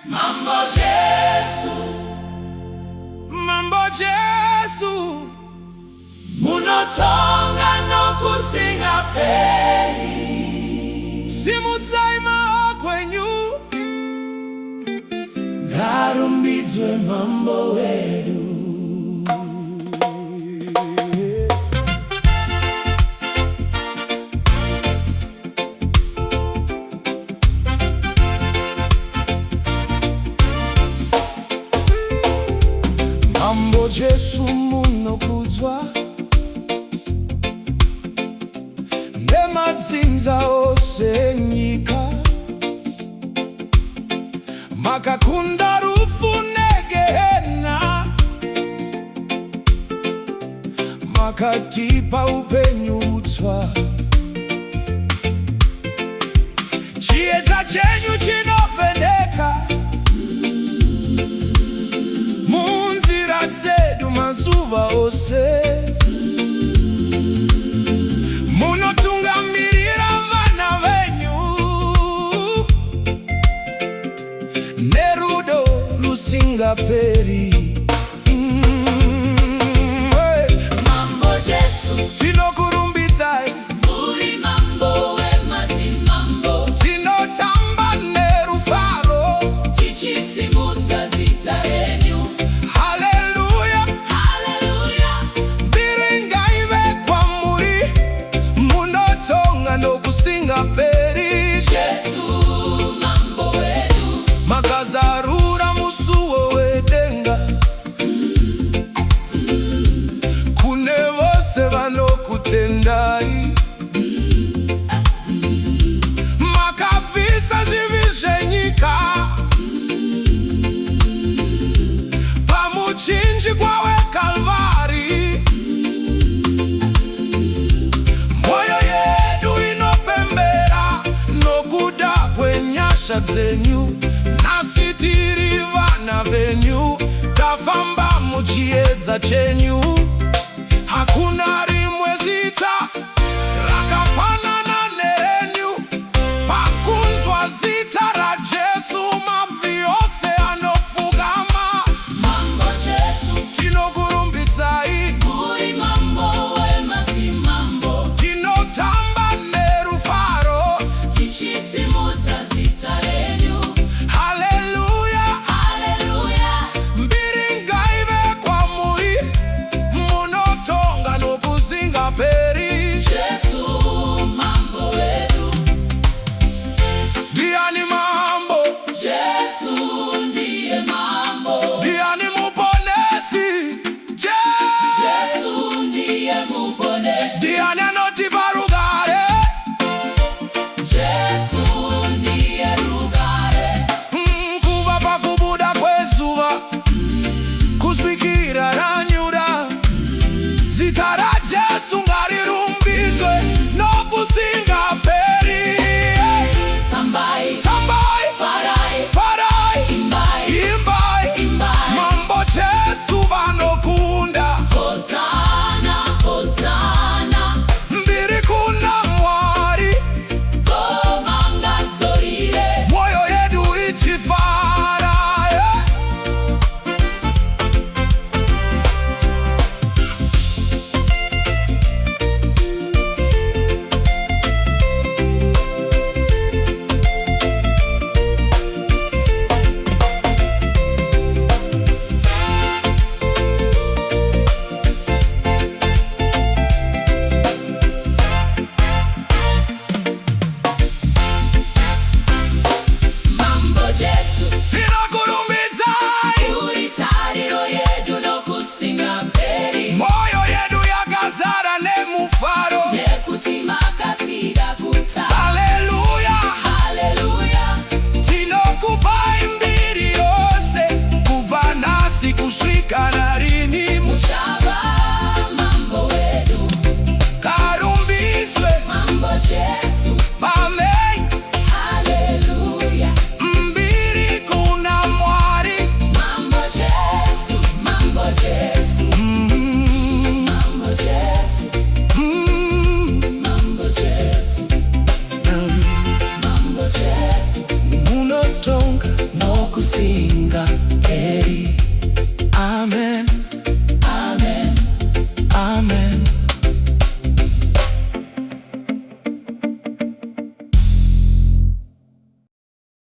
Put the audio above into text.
Mambo Jesu, Mambo Jesu, munotonga no kusinga peri. simudzaima kwenyu, Ngarumbidzwe mambo wedu. Mambo Jesu munokudzwa nemadzinza ose nyika, makakunda rufu negehena, makatipa upenyu utsva. Chiedza chenyu chinovheneka munzira dzedu mazuva ose. Munotungamirira vana venyu nerudo rusingaperi. Mambo Jesu, Tinokurumbidzai, muri mambo wemadzimambo. tinotamba nerufaro. Tichisimudza zita renyu. Haleluya, Haleluya, mbiri ngaive kwamuri, munotonga nokusingaperi. Jesu mambo wedu. Makazarura musuwo wedenga kune vose vanokutendai. Makabvisa zvivi zvenyika pamuchinjikwa weKalvari. Mwoyo yedu inopembera nokuda kwenyasha dzenyu, nasi tiri vana venyu, tafamba muchiedza chenyu. Hakuna rimwe zita rakafanana nerenyu, pakunzwa zita raJesu mabvi ose anofukama. Mambo Jesu, Tinokurumbidzai, muri mambo wemadzimambo. tinotamba nerufaro. Tichisimudza zita renyu. Haleluya, Haleluya, mbiri ngaive kwamuri, kusinga